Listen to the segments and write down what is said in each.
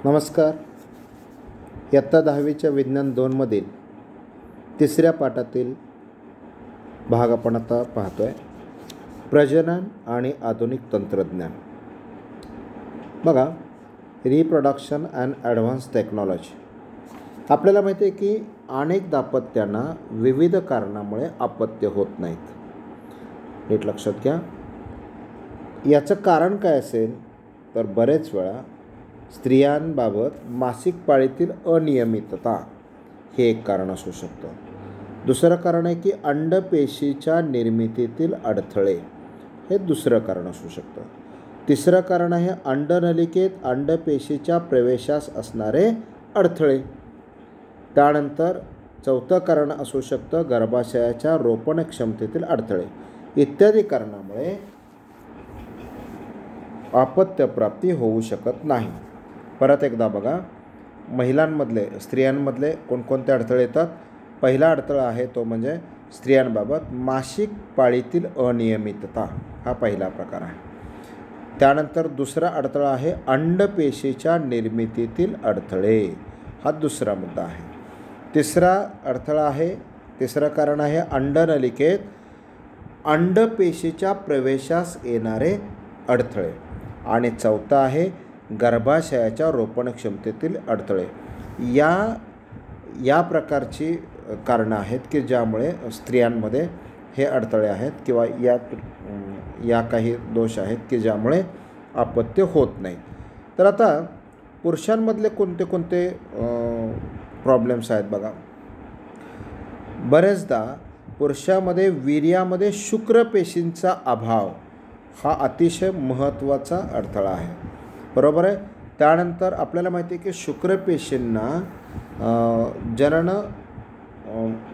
नमस्कार. इयत्ता 10वीच्या विज्ञान 2मधील तिसऱ्या पाठातील भाग आपण आता पाहतो आहे. प्रजनन आणि आधुनिक तंत्रज्ञान. बघा, रिप्रोडक्शन अँड ॲडव्हान्स टेक्नॉलॉजी. आपल्याला माहिती आहे की अनेक दाम्पत्यांना विविध कारणामुळे अपत्य होत नाहीत. नीट लक्षात घ्या. याचं कारण काय असेल तर बरेच वेळा स्त्रियांबाबत मासिक पाळीतील अनियमितता हे एक कारण असू शकतं. दुसरं कारण आहे की अंडपेशीच्या निर्मितीतील अडथळे, हे दुसरं कारण असू शकतं. तिसरं कारण आहे अंडनलिकेत अंडपेशीच्या प्रवेशास असणारे अडथळे. त्यानंतर चौथं कारण असू शकतं गर्भाशयाच्या रोपण क्षमतेतील अडथळे. इत्यादी कारणामुळे अपत्यप्राप्ती होऊ शकत नाही. परत एकदा बघा, स्त्रियांमधले कोणकोणते अडथळे येतात. पहिला अडथळा आहे तो म्हणजे स्त्रियांबाबत मासिक पाळीतील अनियमितता, हा पहिला प्रकार आहे. त्यानंतर दुसरा अडथळा आहे अंडपेशीच्या निर्मितीतील अडथळे, हा दुसरा मुद्दा आहे. तिसरं कारण आहे अंडनलिकेत अंडपेशीच्या प्रवेशास येणारे अडथळे. आणि चौथा आहे गर्भाशयाच्या रोपण क्षमतेतील अडथळे. या प्रकारची कारणं आहेत की ज्यामुळे स्त्रियांमध्ये हे अडथळे आहेत किंवा या काही दोष आहेत की ज्यामुळे अपत्य होत नाही. तर आता पुरुषांमधले कोणते कोणते प्रॉब्लेम्स आहेत बघा. बरेचदा पुरुषामध्ये वीर्यामध्ये शुक्रपेशींचा अभाव हा अतिशय महत्त्वाचा अडथळा आहे. बरोबर आहे. त्यानंतर आपल्याला माहिती आहे की शुक्रपेशींना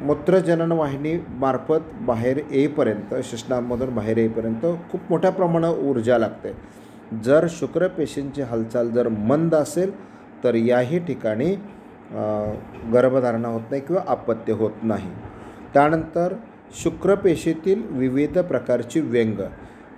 मूत्रजनन वाहिनीमार्फत बाहेर येईपर्यंत, श्वसनामधून बाहेर येईपर्यंत खूप मोठ्या प्रमाणात ऊर्जा लागते. जर शुक्रपेशींची हालचाल जर मंद असेल तर याही ठिकाणी गर्भधारणा होत नाही किंवा अपत्य होत नाही. त्यानंतर शुक्रपेशीतील विविध प्रकारची व्यंग,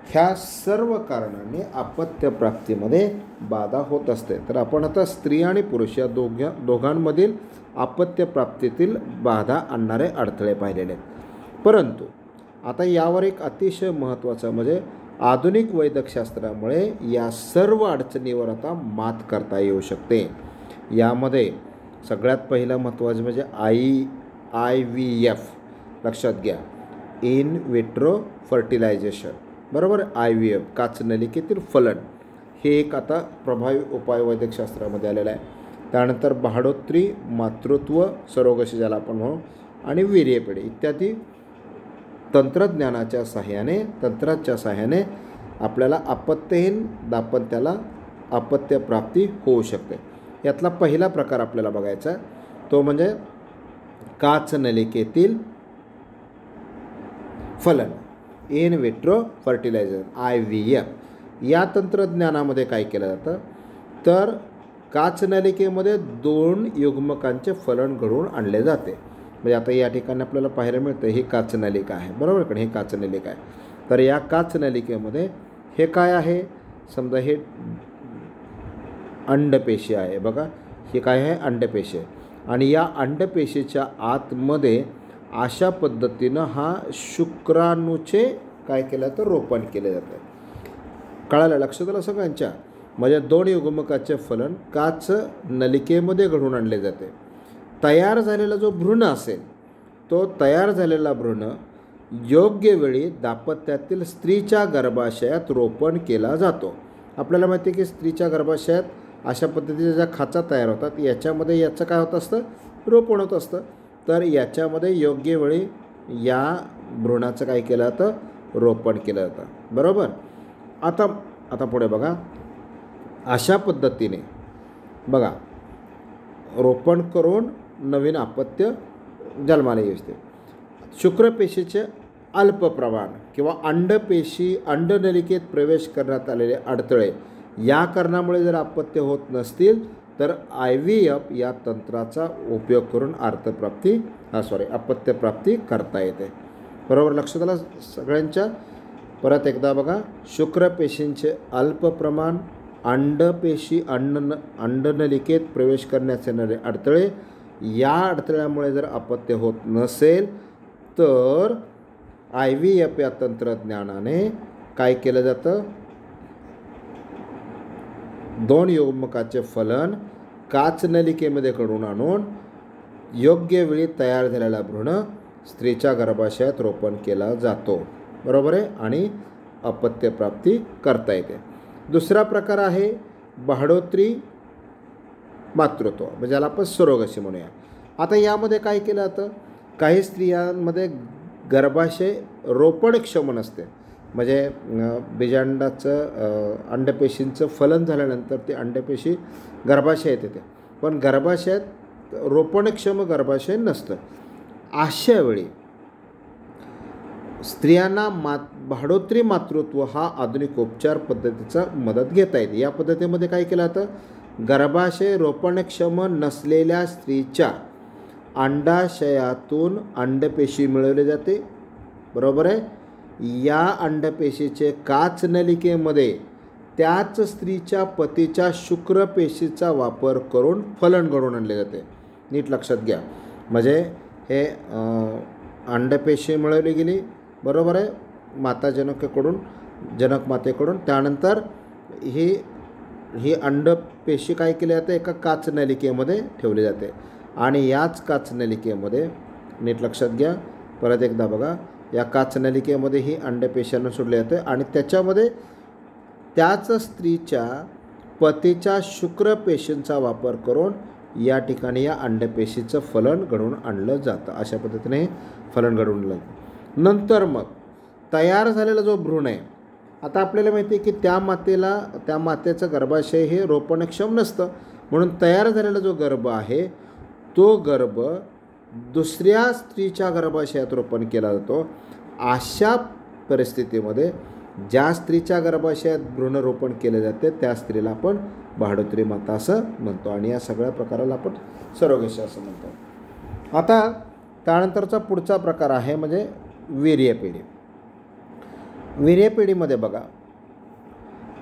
ह्या सर्व कारणांनी अपत्यप्राप्तीमध्ये बाधा होत असते. तर आपण आता स्त्री आणि पुरुष या दोघांमधील अपत्यप्राप्तीतील बाधा आणणारे अडथळे पाहिलेले आहेत. परंतु आता यावर एक अतिशय महत्त्वाचं म्हणजे आधुनिक वैद्यकशास्त्रामुळे या सर्व अडचणीवर आता मात करता येऊ शकते. यामध्ये सगळ्यात पहिलं महत्त्वाचं म्हणजे IVF. लक्षात घ्या, इन विट्रो फर्टिलायझेशन. बरोबर. IVF, काचनलिकेतील फलन, हे एक आता प्रभावी उपाय वैद्यकशास्त्रामध्ये आलेला आहे. त्यानंतर भाडोत्री, मातृत्व सरोगसी ज्याला आपण म्हणू, आणि वीर्यपिढी इत्यादी तंत्राच्या सहाय्याने आपल्याला अपत्यहीन दाम्पत्याला अपत्यप्राप्ती होऊ शकते. यातला पहिला प्रकार आपल्याला बघायचा आहे तो म्हणजे काचनलिकेतील फलन, इन विट्रो फर्टिलायझर, IVF. या तंत्रज्ञानामध्ये काय केलं जातं तर काचनलिकेमध्ये 2 युग्मकांचे फलन घडवून आणले जाते. म्हणजे आता या ठिकाणी आपल्याला पाहायला मिळतं ही काचनलिका आहे. बरोबर का, हे काचनलिका आहे. तर या काचनलिकेमध्ये हे काय आहे, समजा हे अंडपेशी आहे. बघा, हे काय आहे, अंडपेशी आहे. आणि या अंडपेशीच्या आतमध्ये अशा पद्धतीनं हा शुक्राणूचे काय केलं तर रोपण केले जातं. कळालं, लक्षात आलं सगळ्यांच्या. म्हणजे 2 युग्मकाचे फलन काच नलिकेमध्ये घडवून आणले जाते. तयार झालेला जो भ्रूण असेल तो तयार झालेला भ्रूण योग्य वेळी दाम्पत्यातील स्त्रीच्या गर्भाशयात रोपण केला जातो. आपल्याला माहिती आहे की स्त्रीच्या गर्भाशयात अशा पद्धतीच्या ज्या खाचा तयार होतात याच्यामध्ये याचं काय होत असतं, रोपण होत असतं. तर याच्यामध्ये योग्य वेळी या भ्रूणाचं काय केलं जातं, रोपण केलं जातं. बरोबर. आता पुढे बघा, अशा पद्धतीने बघा रोपण करून नवीन अपत्य जन्माला येते. शुक्रपेशीचे अल्प प्रमाण किंवा अंडनलिकेत प्रवेश करण्यात आलेले अडथळे, या कारणामुळे जर अपत्य होत नसतील तर IVF या तंत्राचा उपयोग करून अपत्यप्राप्ती करता येते. बरोबर, लक्षात आलं सगळ्यांच्या. परत एकदा बघा, शुक्रपेशींचे अल्प प्रमाण अंडपेशी अंडनलिकेत प्रवेश करण्यास येणारे अडथळे, या अडथळ्यामुळे जर अपत्य होत नसेल तर IVF या तंत्रज्ञानाने काय केलं जातं, 2 युग्मकाचे फलन काचनलिकेमध्ये कडून आणून योग्य वेळी तयार झालेला भ्रूण स्त्रीच्या गर्भाशयात रोपण केला जातो. बरोबर आहे. आणि अपत्यप्राप्ती करता येते. दुसरा प्रकार आहे बहाडोत्री मातृत्व, म्हणजे ज्याला आपण सरोगसी म्हणूया. आता यामध्ये काय केलं जातं, काही स्त्रियांमध्ये गर्भाशय रोपणक्षम नसते, म्हणजे बीजांडाचं अंडपेशींचं फलन झाल्यानंतर ती अंडपेशी गर्भाशयात येते, पण गर्भाशयात रोपणक्षम गर्भाशय नसतं. अशा वेळी स्त्रियांना बहाडोत्री मातृत्व हा आधुनिक उपचार पद्धतीचा मदत घेता येते. या पद्धतीमध्ये काय केलं जातं, गर्भाशय रोपणक्षम नसलेल्या स्त्रीच्या अंडाशयातून अंडपेशी मिळवली जाते. बरोबर आहे. या अंडपेशीचे काचनलिकेमध्ये त्याच स्त्रीच्या पतीच्या शुक्रपेशीचा वापर करून फलन घडवून आणले जाते. नीट लक्षात घ्या. म्हणजे हे अंडपेशी मिळवली गेली, बरोबर आहे, माता जनक मातेकडून. त्यानंतर ही अंडपेशी काय केली जाते, एका काचनलिकेमध्ये ठेवली जाते आणि याच काचनलिकेमध्ये, नीट लक्षात घ्या, परत एकदा बघा, या काचनलिकेमध्ये ही अंडपेशांना सोडले जाते आणि त्याच्यामध्ये त्याच स्त्रीच्या पतीच्या शुक्रपेशींचा वापर करून या ठिकाणी या अंडपेशीचं फलन घडवून आणलं जातं. अशा पद्धतीने हे फलन घडवून आणलं. नंतर मग तयार झालेला जो भ्रूण आहे, आता आपल्याला माहिती आहे की त्या मातेचं गर्भाशय हे रोपणक्षम नसतं, म्हणून तयार झालेला जो गर्भ आहे तो गर्भ दुसऱ्या स्त्रीच्या गर्भाशयात रोपण केला जातो. अशा परिस्थितीमध्ये ज्या स्त्रीच्या गर्भाशयात भ्रूण रोपण केले जाते त्या स्त्रीला आपण बहाडोत्री माता असं म्हणतो आणि या सगळ्या प्रकाराला आपण सरोगसी असं म्हणतो. आता त्यानंतरचा पुढचा प्रकार आहे म्हणजे वीर्यपिढी. वीर्यपिढीमध्ये बघा,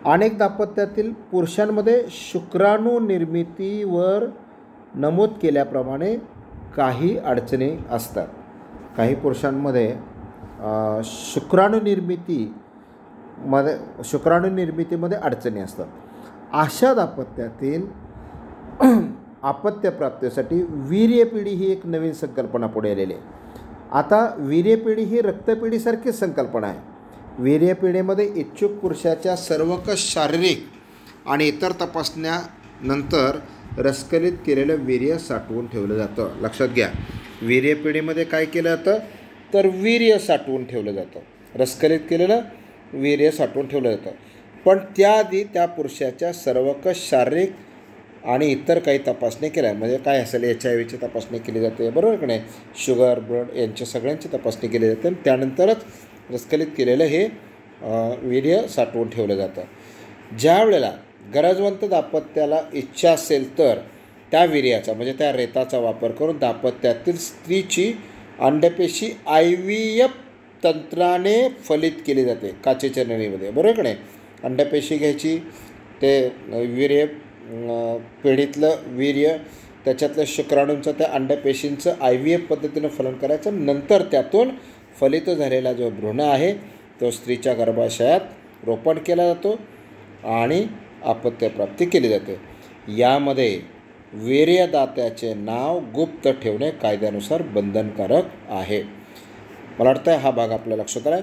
अनेक दाम्पत्यातील पुरुषांमध्ये शुक्राणू निर्मितीवर नमूद केल्याप्रमाणे काही अडचणी असतात. काही पुरुषांमध्ये शुक्राणू निर्मितीमध्ये अडचणी असतात. अशा दाम्पत्यातील अपत्यप्राप्तीसाठी वीर्यपिढी ही एक नवीन संकल्पना पुढे आलेली आहे. आता वीर्यपिढी ही रक्तपिढीसारखीच संकल्पना आहे. वीर्यपिढीमध्ये इच्छुक पुरुषाच्या सर्वकष शारीरिक आणि इतर तपासण्यानंतर रसकलित केलेलं वीर्य साठवून ठेवलं जातं. लक्षात घ्या, वीर्यपिढीमध्ये काय केलं जातं तर वीर्य साठवून ठेवलं जातं, रसकलित केलेलं वीर्य साठवून ठेवलं जातं. पण त्याआधी त्या पुरुषाच्या सर्वकष शारीरिक आणि इतर काही तपासणी केल्या, म्हणजे काय असेल HIV तपासणी केली जाते, बरोबर की नाही, शुगर, ब्लड यांच्या सगळ्यांची तपासणी केली जाते आणि त्यानंतरच रसकलित केलेलं हे वीर्य साठवून ठेवलं जातं. ज्या वेळेला गरजवंत दाम्पत्याला इच्छा असेल तर त्या वीर्याचा म्हणजे त्या रेताचा वापर करून दाम्पत्यातील स्त्रीची अंडपेशी IVF तंत्राने फलित केली जाते काचेच्या नळीमध्ये, बरोबर की नाही. अंडपेशी घ्यायची, ते वीर्य पिढीतलं वीर्य त्याच्यातल्या शुक्राणूंचं त्या अंडपेशींचं IVF पद्धतीनं फलन करायचं. नंतर त्यातून फलित झालेला जो भ्रूण आहे तो स्त्रीच्या गर्भाशयात रोपण केला जातो आणि अपत्यप्राप्ती केली जाते. यामध्ये वीर्यदात्याचे नाव गुप्त ठेवणे कायद्यानुसार बंधनकारक आहे. मला वाटतं हा भाग आपल्या लक्षात आला.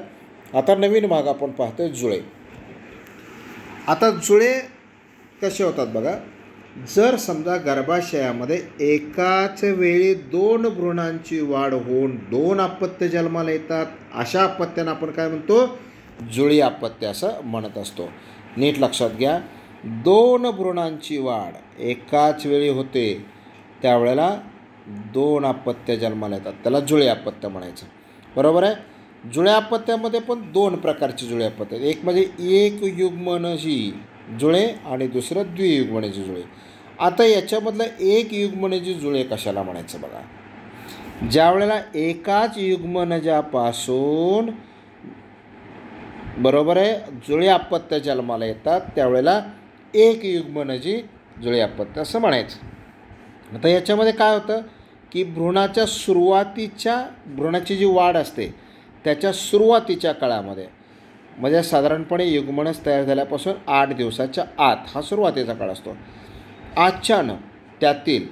आता नवीन भाग आपण पाहतोय जुळे. आता जुळे कसे होतात बघा. जर समजा गर्भाशयामध्ये एकाच वेळी 2 भ्रूणांची वाढ होऊन 2 अपत्य जन्माला येतात, अशा अपत्यांना आपण काय म्हणतो, जुळी अपत्य असं म्हणत असतो. नीट लक्षात घ्या, 2 भ्रूणांची वाढ एकाच वेळी होते त्यावेळेला 2 अपत्य जन्माला येतात, त्याला जुळे अपत्य म्हणायचं, बरोबर आहे. जुळ्या अपत्यामध्ये पण 2 प्रकारची जुळे अपत्य आहेत. एक म्हणजे एक युग्मनजी जुळे आणि दुसरं द्वियुग्मनजी जुळे. आता याच्यामधलं एक युग्मनजी जुळे कशाला म्हणायचं बघा. ज्या वेळेला एकाच युग्मनजापासून, बरोबर आहे, जुळे अपत्य जन्माला येतात त्यावेळेला एक युग्मनजी जुळे अपत्य असं म्हणायचं. आता याच्यामध्ये काय होतं की भ्रूणाच्या सुरुवातीच्या भ्रूणाची जी वाढ असते त्याच्या सुरुवातीच्या काळामध्ये म्हणजे साधारणपणे युग्मनज तयार झाल्यापासून 8 दिवसाच्या आत हा सुरुवातीचा काळ असतो. अचानक त्यातील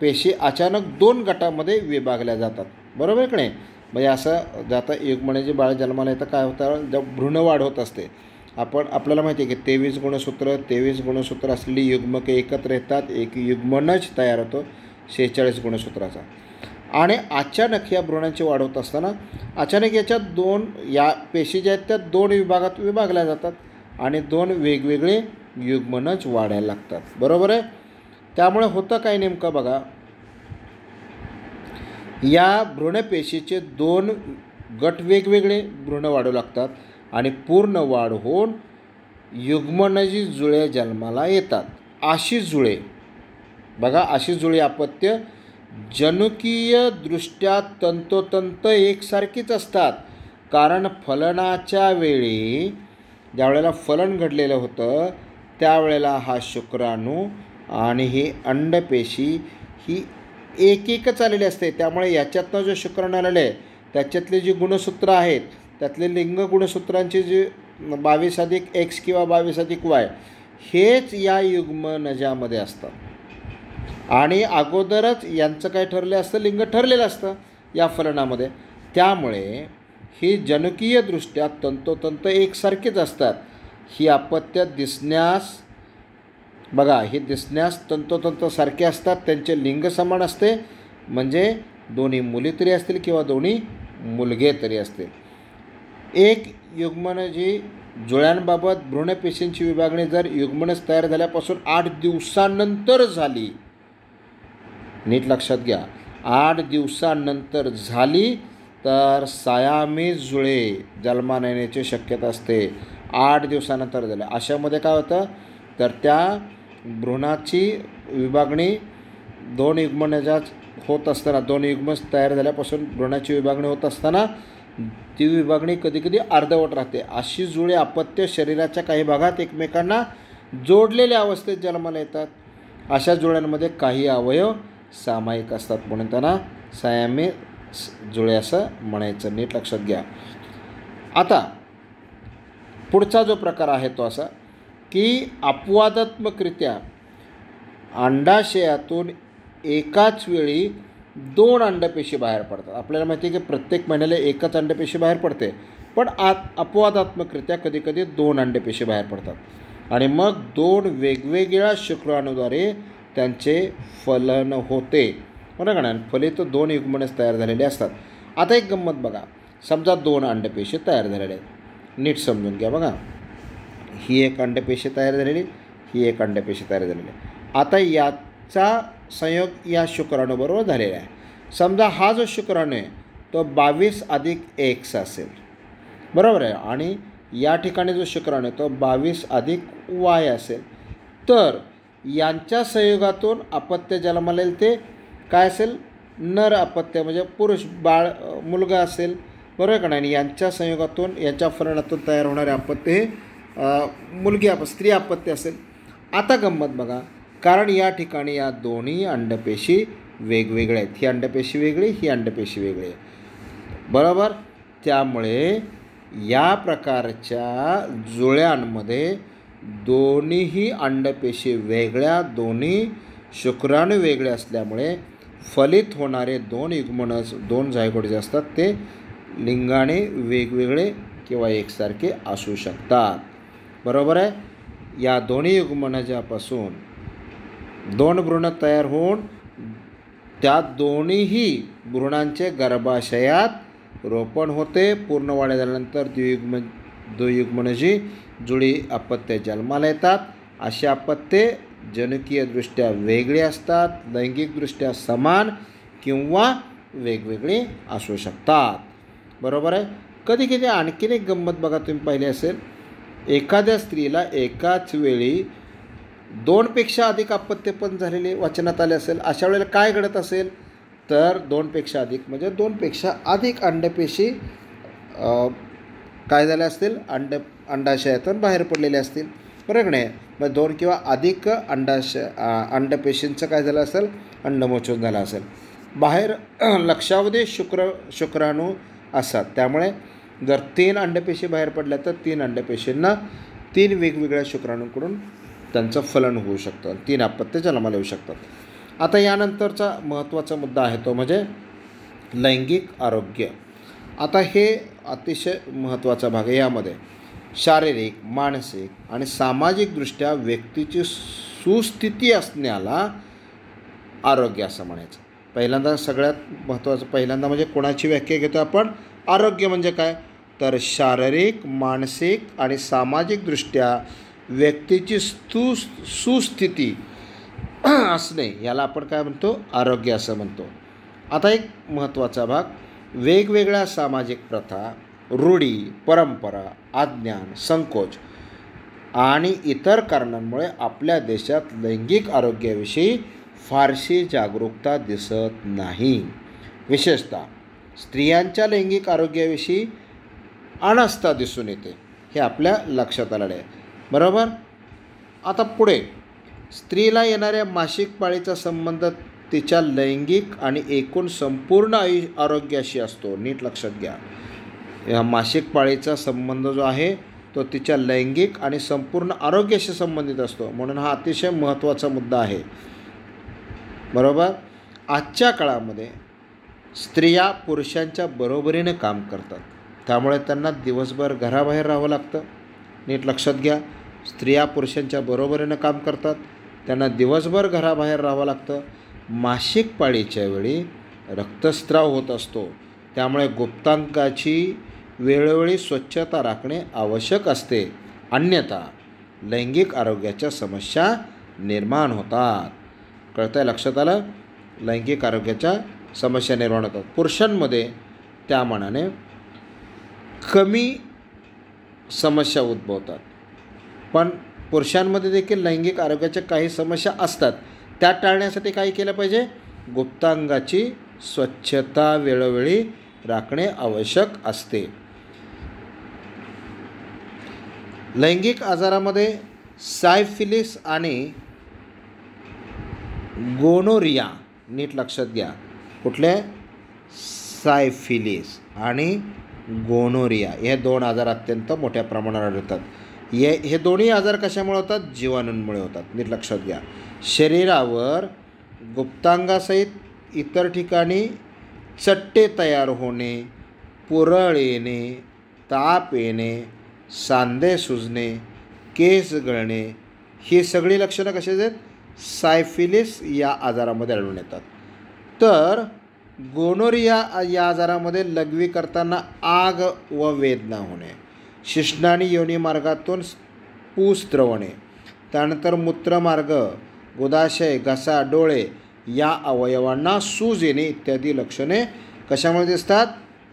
पेशी अचानक 2 गटामध्ये विभागल्या जातात. बरोबर आहे की नाही. म्हणजे असं जाता युग्मनजी बाळ जन्माला येतं काय होतं जब भ्रूणवाढ होत असते आपल्याला माहिती आहे की 23 गुणसूत्र असलेली युग्मके एकत्र येतात, एक युग्मनज तयार होतो 46 गुणसूत्राचा. आणि अचानक या भ्रूणांची वाढ होत असताना अचानक याच्यात या पेशी ज्या आहेत त्या 2 विभागात विभागल्या जातात आणि 2 वेगवेगळे युग्मनज वाढायला लागतात. बरोबर आहे. त्यामुळे होतं काय नेमकं बघा, या भ्रूणपेशीचे 2 गट वेगवेगळे भ्रूण वाढू लागतात आणि पूर्ण वाढ होऊन युग्मनजी जुळे जन्माला येतात. अशी जुळे बघा, अशी जुळे अपत्य जनुकीय दृष्ट्या तंतोतंत एकसारखीच असतात. कारण फलनाच्या वेळी ज्यावेळेला फलन घडलेलं होतं त्यावेळेला हा शुक्राणू आणि ही अंडपेशी ही एकच आलेली असते. त्यामुळे याच्यातनं जो शुक्राणू आलेले आहे त्याच्यातले जी गुणसूत्र आहेत त्यातले लिंग गुणसूत्रांची जी 22+X किंवा 22+Y हेच या युग्मनजामध्ये असतात. आणि अगोदरच यांचं काय ठरलं असतं, लिंग ठरलेलं असतं या फलनामध्ये. त्यामुळे ही जनुकीयदृष्ट्या तंतोतंत एकसारखीच असतात. ही अपत्य दिसण्यास बघा, हे दिसण्यास तंतोतंत सारखे असतात. त्यांचे लिंग समान असते म्हणजे दोन्ही मुली तरी असतील किंवा दोन्ही मुलगे तरी असतील. एक युग्मनजी जुळ्यांबाबत भ्रूणपेशींची विभागणी जर युग्मनज तयार झाल्यापासून 8 दिवसांनंतर झाली, नीट लक्षात घ्या, 8 दिवसांनंतर झाली तर सायामीज जुळे जन्माला येण्याची शक्यता असते. 8 दिवसानंतर झाले अशामध्ये काय होतं तर त्या भ्रूणाची विभागणी 2 युग्मनजात होत असताना 2 युग्मनज तयार झाल्यापासून भ्रूणाची विभागणी होत असताना ती विभागणी कधीकधी अर्धवट राहते. अशी जुळे अपत्य शरीराच्या काही भागात एकमेकांना जोडलेल्या अवस्थेत जन्माला येतात. अशा जुळ्यांमध्ये काही अवयव सामायिक असतात म्हणून त्यांना सायामी जुळे असं म्हणायचं. नीट लक्षात घ्या. आता पुढचा जो प्रकार आहे तो असा की अपवादात्मकरित्या अंडाशयातून एकाच वेळी 2 अंडपेशी बाहेर पडतात. आपल्याला माहिती आहे की प्रत्येक महिन्याला एकच अंडपेशी बाहेर पडते, पण अपवादात्मकरित्या कधीकधी 2 अंडपेशी बाहेर पडतात आणि मग 2 वेगवेगळ्या शुक्राणूद्वारे त्यांचे फलन होते. बरोबर ना. फलित 2 युग्मनज तयार झालेले असतात. आता एक गंमत बघा, समजा 2 अंडपेशी तयार झालेल्या आहेत. नीट समजून घ्या. बघा, ही एक अंडपेशी तयार झालेली, ही एक अंडपेशी तयार झालेली. आता याचा संयोग या शुक्राणूबरोबर झालेला आहे. समजा हा जो शुक्राणू आहे तो 22+X असेल. बरोबर आहे. आणि या ठिकाणी जो शुक्राणू आहे तो 22+Y असेल. तर यांच्या संयोगातून अपत्य जन्माला येईल ते काय असेल, नर अपत्य म्हणजे पुरुष बाळ मुलगा असेल. बरोबर का नाही. आणि यांच्या संयोगातून याच्या फलनातून तयार होणारे अपत्य हे मुलगी स्त्री अपत्य असेल. आता गंमत बघा, कारण या ठिकाणी या दोन्ही अंडपेशी वेगवेगळ्या आहेत. ही अंडपेशी वेगळी, ही अंडपेशी वेगळी आहे. बरोबर. त्यामुळे या प्रकारच्या जुळ्यांमध्ये दोन्हीही अंडपेशी वेगळ्या, दोन्ही शुक्राणू वेगळे असल्यामुळे फलित होणारे 2 युग्मनज 2 झायगोट जे असतात ते लिंगाने वेगवेगळे किंवा एकसारखे असू शकतात. बरोबर आहे. या दोन्ही युग्मनजापासून 2 भ्रूण तयार होऊन त्या दोन्हीही भ्रूणांचे गर्भाशयात रोपण होते. पूर्ण वाढ झाल्यानंतर द्वियुग्मनजी जुळी अपत्य जन्माला येतात. अशी अपत्ये जनुकीयदृष्ट्या वेगळी असतात, लैंगिकदृष्ट्या समान किंवा वेगवेगळी असू शकतात. बरोबर आहे. कधी कधी आणखीन एक गंमत बघा, तुम्ही पाहिली असेल, एखाद्या स्त्रीला एकाच वेळी 2 पेक्षा अधिक अपत्य पण झालेले वाचनात आले असेल. अशा वेळेला काय घडत असेल तर 2 पेक्षा अधिक म्हणजे 2 पेक्षा अधिक अंडपेशी काय झाल्या असतील, अंडाशयातून बाहेर पडलेले असतील. बरोबर नाही. मग 2 किंवा अधिक अंडपेशींचं काय झालं असेल, अंडमोचन झालं असेल. बाहेर लक्षावधी शुक्राणू असतात. त्यामुळे जर 3 अंडपेशी बाहेर पडल्या तर 3 अंडपेशींना 3 वेगवेगळ्या शुक्राणूंकडून त्यांचं फलन होऊ शकतं. 3 अपत्य जन्माला येऊ शकतात. आता यानंतरचा महत्त्वाचा मुद्दा आहे तो म्हणजे लैंगिक आरोग्य. आता हे अतिशय महत्त्वाचा भाग आहे. यामध्ये शारीरिक, मानसिक आणि सामाजिकदृष्ट्या व्यक्तीची सुस्थिती असण्याला आरोग्य असं म्हणायचं. पहिल्यांदा सगळ्यात महत्त्वाचं पहिल्यांदा म्हणजे कोणाची व्याख्या घेतो आपण, आरोग्य म्हणजे काय, तर शारीरिक, मानसिक आणि सामाजिकदृष्ट्या व्यक्तीची सुस्थिती असणे याला आपण काय म्हणतो, आरोग्य असं म्हणतो. आता एक महत्त्वाचा भाग, वेगवेगळ्या सामाजिक प्रथा, रूढी, परंपरा, अज्ञान, संकोच आणि इतर कारणांमुळे आपल्या देशात लैंगिक आरोग्याविषयी फारशी जागरूकता दिसत नाही. विशेषतः स्त्रियांच्या लैंगिक आरोग्याविषयी अनास्था दिसून येते. हे आपल्या लक्षात आलेलं आहे. बरोबर. आता पुढे स्त्रीला येणाऱ्या मासिक पाळीचा संबंध तिच्या लैंगिक आणि एकूण संपूर्ण आरोग्याशी असतो. नीट लक्षात घ्या. या मासिक पाळीचा संबंध जो आहे तो तिच्या लैंगिक आणि संपूर्ण आरोग्याशी संबंधित असतो. म्हणून हा अतिशय महत्त्वाचा मुद्दा आहे. बरोबर. आजच्या काळामध्ये स्त्रिया पुरुषांच्या बरोबरीने काम करतात. त्यामुळे त्यांना दिवसभर घराबाहेर राहावं लागतं. नीट लक्षात घ्या. स्त्रिया पुरुषांच्या बरोबरीने काम करतात, त्यांना दिवसभर घराबाहेर राहावं लागतं. मासिक पाळीच्या वेळी रक्तस्राव होत असतो. त्यामुळे गुप्तांगाची वेळोवेळी स्वच्छता राखणे आवश्यक असते. अन्यथा लैंगिक आरोग्याच्या समस्या निर्माण होतात. कळतंय, लक्षात आलं. लैंगिक आरोग्याच्या समस्या निर्माण होतात. पुरुषांमध्ये त्या मानाने कमी समस्या उद्भवतात. पण पुरुषांमध्ये देखील लैंगिक आरोग्याच्या काही समस्या असतात. त्या टाळण्यासाठी काय केलं पाहिजे, गुप्तांगाची स्वच्छता वेळोवेळी राखणे आवश्यक असते. लैंगिक आजारामध्ये सायफिलिस आणि गोनोरिया, नीट लक्षात घ्या. कुठले, सायफिलिस आणि गोनोरिया हे 2 आजार अत्यंत मोठ्या प्रमाणावर आढळतात. हे दोन्ही आजार कशामुळे होतात, जीवाणूंमुळे होतात. नीट लक्षात घ्या. शरीरावर गुप्तांगासहित इतर ठिकाणी चट्टे तयार होणे, पुरळ येणे, ताप येणे, सांधे सुजणे, केस गळणे ही सगळी लक्षणं कशाची आहेत, सायफिलिस या आजारामध्ये आढळून येतात. तर गोनोरिया या आजारामध्ये लघवी करताना आग व वेदना होणे, शिश्न आणि योनी मार्गातून पू स्त्रवणे, त्यानंतर मूत्रमार्ग, गुदाशय, घसा, डोळे या अवयवांना सूज येणे इत्यादी लक्षणे कशामुळे दिसतात,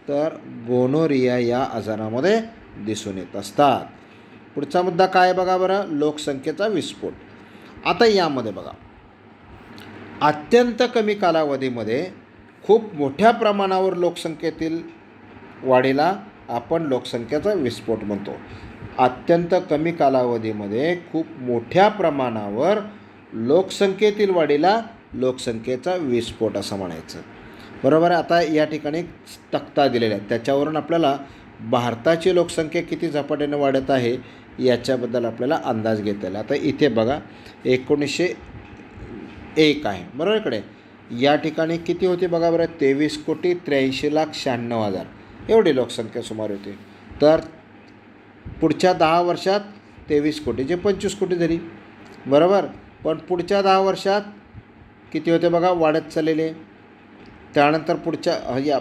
तर गोनोरिया या आजारामध्ये दिसून येत असतात. पुढचा मुद्दा काय बघा बरं, लोकसंख्येचा विस्फोट. आता यामध्ये बघा, अत्यंत कमी कालावधीमध्ये खूप मोठ्या प्रमाणावर लोकसंख्येतील वाढीला आपण लोकसंख्येचा विस्फोट म्हणतो. अत्यंत कमी कालावधीमध्ये खूप मोठ्या प्रमाणावर लोकसंख्येतील वाढीला लोकसंख्येचा विस्फोट असं म्हणायचं. बरोबर आहे. आता या ठिकाणी तक्ता दिलेला आहे, त्याच्यावरून आपल्याला भारताची लोकसंख्या किती झपाट्याने वाढत आहे याच्याबद्दल आपल्याला अंदाज घेता येईल. आता इथे बघा 1901 आहे बरोबर. इकडे या ठिकाणी किती होती बघा बरं, 23,83,96,000 एवढी लोकसंख्या सुमारे होती. तर पुढच्या 10 वर्षात 23 कोटी जे 25 कोटी झाली बरोबर. पण पुढच्या 10 वर्षात किती होते बघा, वाढत चाललेले. त्यानंतर पुढच्या या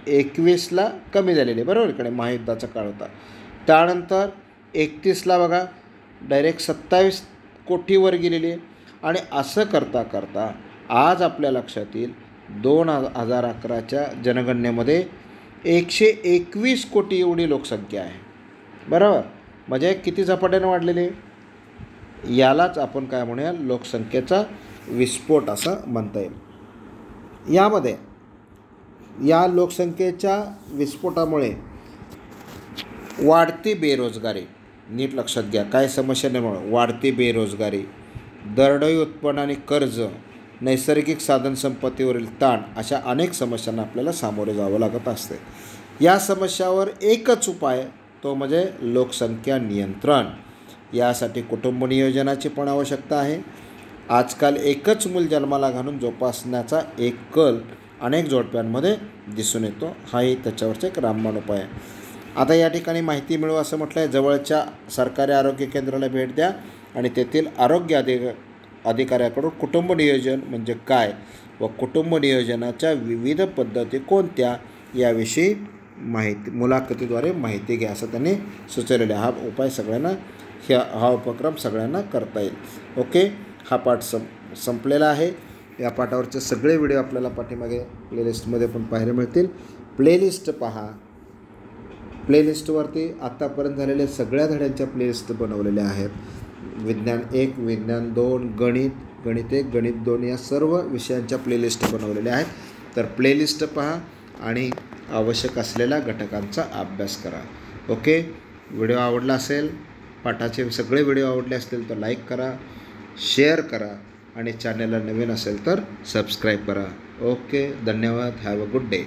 21ला कमी झालेले बरोबर. इकडे महायुद्धाचा काळ होता. त्यानंतर 31ला बघा डायरेक्ट 27 कोटीवर गेलेले. आणि असं करता करता आज आपल्या लक्षात येईल 2011च्या जनगणनेमध्ये 121 कोटी एवढी लोकसंख्या आहे बरोबर. म्हणजे किती झपाट्याने वाढलेली, यालाच आपण काय म्हणूया, लोकसंख्येचा विस्फोट असं म्हणता येईल. यामध्ये या लोकसंख्येच्या विस्फोटामुळे वाढती बेरोजगारी, नीट लक्षात घ्या. काय समस्या निर्माण? वाढती बेरोजगारी, दरडोई उत्पन्न आणि कर्ज, नैसर्गिक साधनसंपत्तीवरील ताण, अशा अनेक समस्यांना आपल्याला सामोरे जावं लागत असते. या समस्यावर एकच उपाय, तो म्हणजे लोकसंख्या नियंत्रण. यासाठी कुटुंब नियोजनाची पण आवश्यकता आहे. आजकाल एकच मूल जन्माला घालून जोपासण्याचा एक कल अनेक जोडप्यांमध्ये दिसून येतो. हाही त्याच्यावरचा एक रामबाण उपाय आहे. आता या ठिकाणी माहिती मिळवा असं म्हटलं आहे. जवळच्या सरकारी आरोग्य केंद्राला भेट द्या आणि तेथील आरोग्य अधिकाऱ्याकडून कुटुंब नियोजन म्हणजे काय व कुटुंब नियोजनाच्या विविध पद्धती कोणत्या याविषयी मुलाखतीद्वारे माहिती घ्या असं त्यांनी सुचवलेलं आहे. हा उपाय सगळ्यांना, हा उपक्रम सगळ्यांना करता येईल. ओके, हा पाठ संपलेला आहे. या पाठावरचे सगळे व्हिडिओ आपल्याला पाठीमागे प्लेलिस्टमध्ये पण पाहायला मिळतील. प्लेलिस्ट पहा. प्लेलिस्टवरती आत्तापर्यंत झालेल्या सगळ्या धड्यांच्या प्लेलिस्ट बनवलेल्या आहेत. विज्ञान 1, विज्ञान 2, गणित 1, गणित 2 या सर्व विषयांच्या प्लेलिस्ट बनवलेल्या आहेत. तर प्लेलिस्ट पहा आणि आवश्यक असलेल्या घटकांचा अभ्यास करा. ओके, व्हिडिओ आवडला असेल, पाठाचे सगळे व्हिडिओ आवडले असतील तर लाईक करा, शेअर करा आणि चॅनलला नवीन असेल तर सबस्क्राईब करा. ओके, धन्यवाद. Have a good day.